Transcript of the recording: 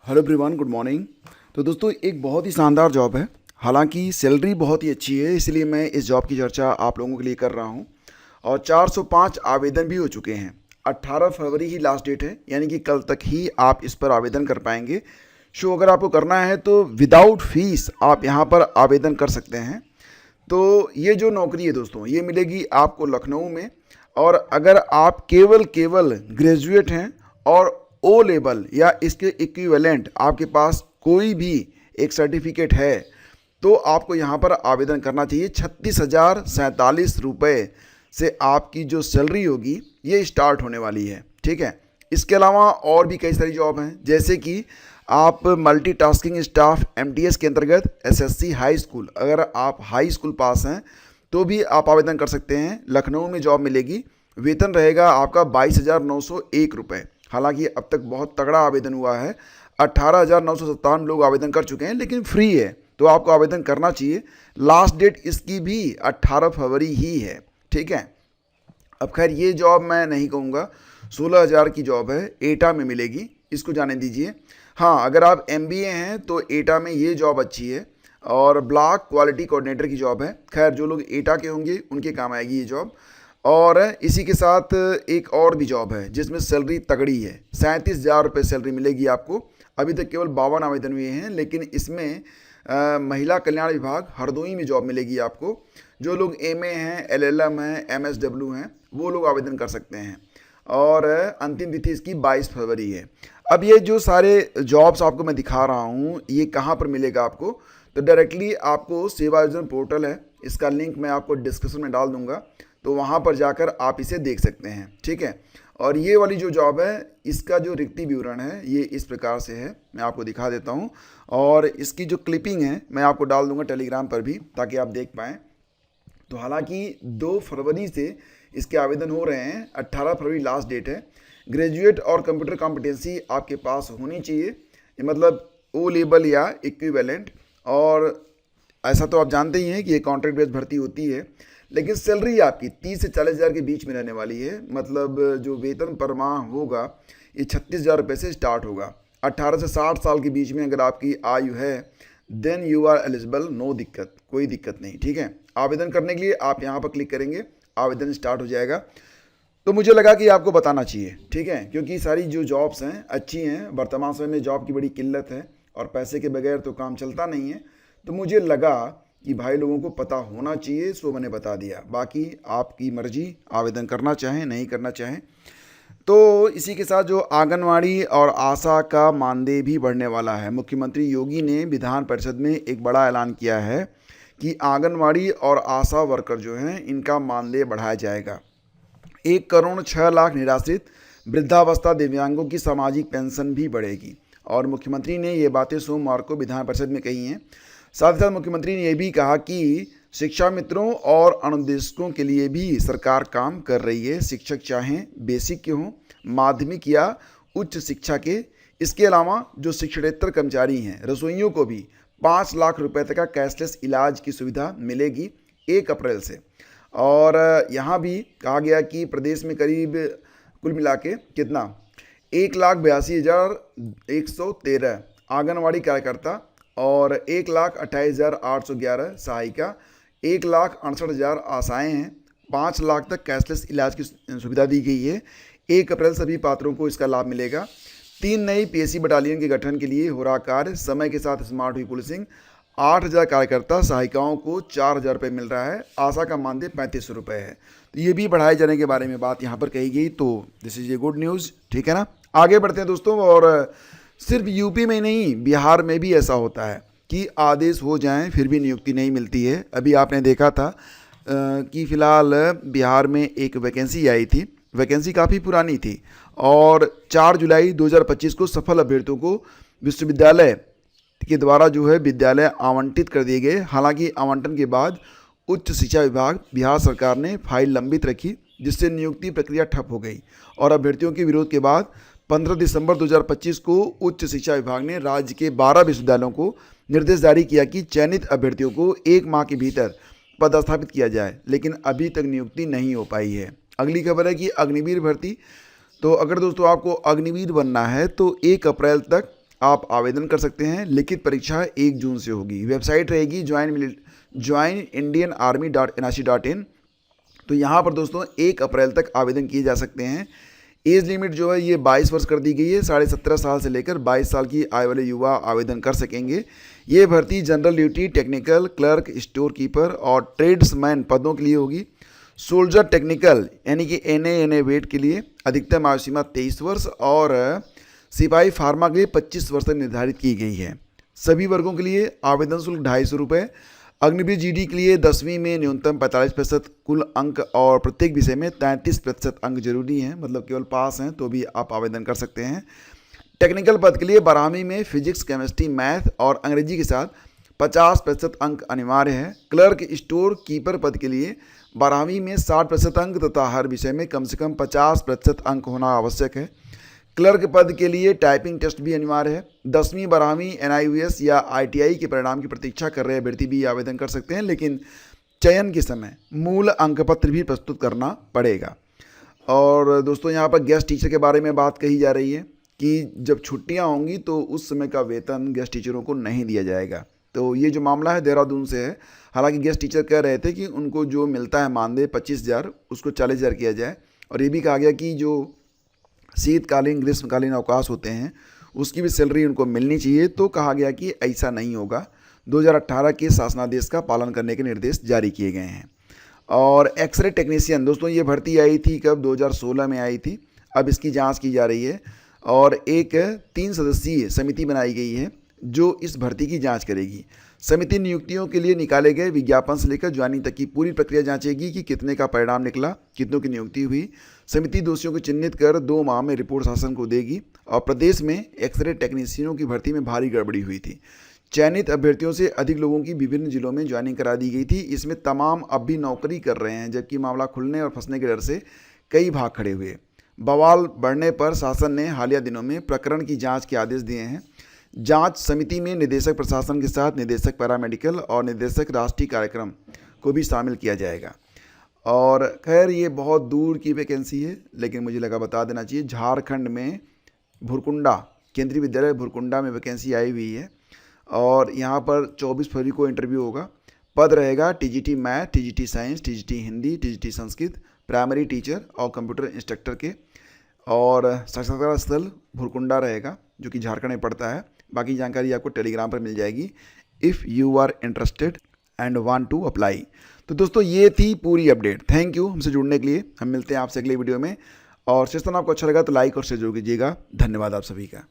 Hello everyone, good morning. तो दोस्तों, एक बहुत ही शानदार जॉब है। हालांकि सैलरी बहुत ही अच्छी है, इसलिए मैं इस जॉब की चर्चा आप लोगों के लिए कर रहा हूं। और 405 आवेदन भी हो चुके हैं। 18 फरवरी ही लास्ट डेट है, यानी कि कल तक ही आप इस पर आवेदन कर पाएंगे। सो अगर आपको करना है तो विदाउट फीस आप यहाँ पर आवेदन कर सकते हैं। तो ये जो नौकरी है दोस्तों, ये मिलेगी आपको लखनऊ में। और अगर आप केवल केवल ग्रेजुएट हैं और ओ लेवल या इसके इक्विवेलेंट आपके पास कोई भी एक सर्टिफिकेट है, तो आपको यहाँ पर आवेदन करना चाहिए। 36,047 रुपये से आपकी जो सैलरी होगी ये स्टार्ट होने वाली है। ठीक है। इसके अलावा और भी कई सारी जॉब हैं, जैसे कि आप मल्टीटास्किंग स्टाफ एमटीएस के अंतर्गत एसएससी हाई स्कूल, अगर आप हाई स्कूल पास हैं तो भी आप आवेदन कर सकते हैं। लखनऊ में जॉब मिलेगी। वेतन रहेगा आपका 22,901 रुपये। हालांकि अब तक बहुत तगड़ा आवेदन हुआ है। 18,957 लोग आवेदन कर चुके हैं, लेकिन फ्री है तो आपको आवेदन करना चाहिए। लास्ट डेट इसकी भी 18 फरवरी ही है। ठीक है। अब खैर ये जॉब मैं नहीं कहूँगा, 16,000 की जॉब है, एटा में मिलेगी, इसको जाने दीजिए। हाँ, अगर आप एमबीए हैं तो एटा में ये जॉब अच्छी है और ब्लॉक क्वालिटी कोऑर्डिनेटर की जॉब है। खैर जो लोग एटा के होंगे उनके काम आएगी ये जॉब। और इसी के साथ एक और भी जॉब है जिसमें सैलरी तगड़ी है। 37,000 रुपये सैलरी मिलेगी आपको। अभी तक केवल 52 आवेदन हुए हैं, लेकिन इसमें महिला कल्याण विभाग हरदोई में जॉब मिलेगी आपको। जो लोग एमए हैं, एलएलएम हैं, एमएसडब्ल्यू हैं, वो लोग आवेदन कर सकते हैं। और अंतिम तिथि इसकी 22 फरवरी है। अब ये जो सारे जॉब्स आपको मैं दिखा रहा हूँ, ये कहाँ पर मिलेगा आपको? तो डायरेक्टली आपको सेवा योजना पोर्टल है, इसका लिंक मैं आपको डिस्क्रिप्शन में डाल दूंगा, तो वहाँ पर जाकर आप इसे देख सकते हैं। ठीक है। और ये वाली जो जॉब है, इसका जो रिक्ति विवरण है ये इस प्रकार से है, मैं आपको दिखा देता हूँ। और इसकी जो क्लिपिंग है मैं आपको डाल दूंगा टेलीग्राम पर भी, ताकि आप देख पाएँ। तो हालांकि 2 फरवरी से इसके आवेदन हो रहे हैं, 18 फरवरी लास्ट डेट है। ग्रेजुएट और कंप्यूटर कॉम्पिटेंसी आपके पास होनी चाहिए, मतलब ओ लेवल या इक्विवेलेंट। और ऐसा तो आप जानते ही हैं कि ये कॉन्ट्रैक्ट बेस्ड भर्ती होती है, लेकिन सैलरी आपकी 30 से 40,000 के बीच में रहने वाली है। मतलब जो वेतन पर माह होगा ये 36,000 रुपये से स्टार्ट होगा। 18 से 60 साल के बीच में अगर आपकी आयु है, then you are eligible, no दिक्कत, कोई दिक्कत नहीं। ठीक है। आवेदन करने के लिए आप यहाँ पर क्लिक करेंगे, आवेदन स्टार्ट हो जाएगा। तो मुझे लगा कि आपको बताना चाहिए। ठीक है, क्योंकि सारी जो जॉब्स हैं अच्छी हैं। वर्तमान समय में जॉब की बड़ी किल्लत है और पैसे के बगैर तो काम चलता नहीं है। तो मुझे लगा कि भाई लोगों को पता होना चाहिए, सो मैंने बता दिया। बाकी आपकी मर्जी, आवेदन करना चाहें नहीं करना चाहें। तो इसी के साथ जो आंगनवाड़ी और आशा का मानदेय भी बढ़ने वाला है। मुख्यमंत्री योगी ने विधान परिषद में एक बड़ा ऐलान किया है कि आंगनवाड़ी और आशा वर्कर जो हैं इनका मानदेय बढ़ाया जाएगा। 1,06,00,000 निराश्रित वृद्धावस्था दिव्यांगों की सामाजिक पेंशन भी बढ़ेगी। और मुख्यमंत्री ने ये बातें सोमवार को विधान परिषद में कही हैं। साथ ही साथ मुख्यमंत्री ने यह भी कहा कि शिक्षा मित्रों और अनुदेशकों के लिए भी सरकार काम कर रही है, शिक्षक चाहें बेसिक के हों, माध्यमिक या उच्च शिक्षा के। इसके अलावा जो शिक्षणेतर कर्मचारी हैं, रसोइयों को भी 5 लाख रुपए तक का कैशलेस इलाज की सुविधा मिलेगी 1 अप्रैल से। और यहाँ भी कहा गया कि प्रदेश में करीब कुल मिला के कितना 1,82,113 आंगनवाड़ी कार्यकर्ता और 1,28,811 सहायिका, 1,68,000 आशाएँ हैं। 5 लाख तक कैशलेस इलाज की सुविधा दी गई है। 1 अप्रैल सभी पात्रों को इसका लाभ मिलेगा। 3 नई पीएससी बटालियन के गठन के लिए हो रहा कार्य, समय के साथ स्मार्ट हुई पुलिसिंग। 8,000 कार्यकर्ता सहायिकाओं को 4,000 रुपये मिल रहा है। आशा का मानदेय 35 रुपये है। तो ये भी बढ़ाए जाने के बारे में बात यहाँ पर कही गई। तो this is a good news. ठीक है ना। आगे बढ़ते हैं दोस्तों। और सिर्फ यूपी में नहीं, बिहार में भी ऐसा होता है कि आदेश हो जाएं फिर भी नियुक्ति नहीं मिलती है। अभी आपने देखा था कि फ़िलहाल बिहार में एक वैकेंसी आई थी। वैकेंसी काफ़ी पुरानी थी और 4 जुलाई 2025 को सफल अभ्यर्थियों को विश्वविद्यालय के द्वारा जो है विद्यालय आवंटित कर दिए गए। हालांकि आवंटन के बाद उच्च शिक्षा विभाग बिहार सरकार ने फाइल लंबित रखी, जिससे नियुक्ति प्रक्रिया ठप हो गई। और अभ्यर्थियों के विरोध के बाद 15 दिसंबर 2025 को उच्च शिक्षा विभाग ने राज्य के 12 विश्वविद्यालयों को निर्देश जारी किया कि चयनित अभ्यर्थियों को 1 माह के भीतर पदस्थापित किया जाए, लेकिन अभी तक नियुक्ति नहीं हो पाई है। अगली खबर है कि अग्निवीर भर्ती। तो अगर दोस्तों आपको अग्निवीर बनना है तो 1 अप्रैल तक आप आवेदन कर सकते हैं। लिखित परीक्षा 1 जून से होगी। वेबसाइट रहेगी joinindianarmy.nic.in। तो यहाँ पर दोस्तों 1 अप्रैल तक आवेदन किए जा सकते हैं। एज लिमिट जो है ये 22 वर्ष कर दी गई है। 17.5 साल से लेकर 22 साल की आयु वाले युवा आवेदन कर सकेंगे। ये भर्ती general duty, technical, clerk, store keeper और ट्रेड्समैन पदों के लिए होगी। सोल्जर टेक्निकल यानी कि NA वेट के लिए अधिकतम आयु सीमा 23 वर्ष और सिपाही फार्मा के लिए 25 वर्ष तक निर्धारित की गई है। सभी वर्गों के लिए आवेदन शुल्क 250 रुपये। अग्निवीर GD के लिए 10वीं में न्यूनतम 45% कुल अंक और प्रत्येक विषय में 33% अंक जरूरी हैं, मतलब केवल पास हैं तो भी आप आवेदन कर सकते हैं। टेक्निकल पद के लिए 12वीं में फिजिक्स, केमिस्ट्री, मैथ और अंग्रेजी के साथ 50% अंक अनिवार्य है। क्लर्क स्टोर कीपर पद के लिए 12वीं में 60% अंक तथा हर विषय में कम से कम 50% अंक होना आवश्यक है। क्लर्क पद के लिए टाइपिंग टेस्ट भी अनिवार्य है। 10वीं 12वीं NIOS या ITI के परिणाम की प्रतीक्षा कर रहे अभ्यर्थी भी आवेदन कर सकते हैं, लेकिन चयन के समय मूल अंक पत्र भी प्रस्तुत करना पड़ेगा। और दोस्तों यहाँ पर गेस्ट टीचर के बारे में बात कही जा रही है कि जब छुट्टियाँ होंगी तो उस समय का वेतन गेस्ट टीचरों को नहीं दिया जाएगा। तो ये जो मामला है देहरादून से है। हालांकि गेस्ट टीचर कह रहे थे कि उनको जो मिलता है मानदेय 25,000 उसको 40,000 किया जाए। और ये भी कहा गया कि जो शीतकालीन ग्रीष्मकालीन अवकाश होते हैं उसकी भी सैलरी उनको मिलनी चाहिए। तो कहा गया कि ऐसा नहीं होगा। 2018 के शासनादेश का पालन करने के निर्देश जारी किए गए हैं। और एक्सरे टेक्नीशियन दोस्तों ये भर्ती आई थी कब? 2016 में आई थी। अब इसकी जांच की जा रही है और एक 3 सदस्यीय समिति बनाई गई है जो इस भर्ती की जांच करेगी। समिति नियुक्तियों के लिए निकाले गए विज्ञापन से लेकर ज्वाइनिंग तक की पूरी प्रक्रिया जांचेगी कि कितने का परिणाम निकला, कितनों की नियुक्ति हुई। समिति दोषियों को चिन्हित कर 2 माह में रिपोर्ट शासन को देगी। और प्रदेश में एक्सरे टेक्नीशियनों की भर्ती में भारी गड़बड़ी हुई थी। चयनित अभ्यर्थियों से अधिक लोगों की विभिन्न जिलों में ज्वाइनिंग करा दी गई थी। इसमें तमाम अब भी नौकरी कर रहे हैं, जबकि मामला खुलने और फंसने के डर से कई भाग खड़े हुए। बवाल बढ़ने पर शासन ने हालिया दिनों में प्रकरण की जाँच के आदेश दिए हैं। जांच समिति में निदेशक प्रशासन के साथ निदेशक पैरामेडिकल और निदेशक राष्ट्रीय कार्यक्रम को भी शामिल किया जाएगा। और खैर ये बहुत दूर की वैकेंसी है, लेकिन मुझे लगा बता देना चाहिए। झारखंड में भुरकुंडा, केंद्रीय विद्यालय भुरकुंडा में वैकेंसी आई हुई है और यहाँ पर 24 फरवरी को इंटरव्यू होगा। पद रहेगा TGT math, TGT science, TGT Hindi, TGT Sanskrit, primary teacher और कंप्यूटर इंस्ट्रक्टर के। और साक्षात्कार स्थल भुरकुंडा रहेगा जो कि झारखंड में पड़ता है। बाकी जानकारी आपको टेलीग्राम पर मिल जाएगी if you are interested and want to apply. तो दोस्तों ये थी पूरी अपडेट। थैंक यू हमसे जुड़ने के लिए। हम मिलते हैं आपसे अगले वीडियो में। और सेशन आपको अच्छा लगा तो लाइक और शेयर जरूर कीजिएगा। धन्यवाद आप सभी का।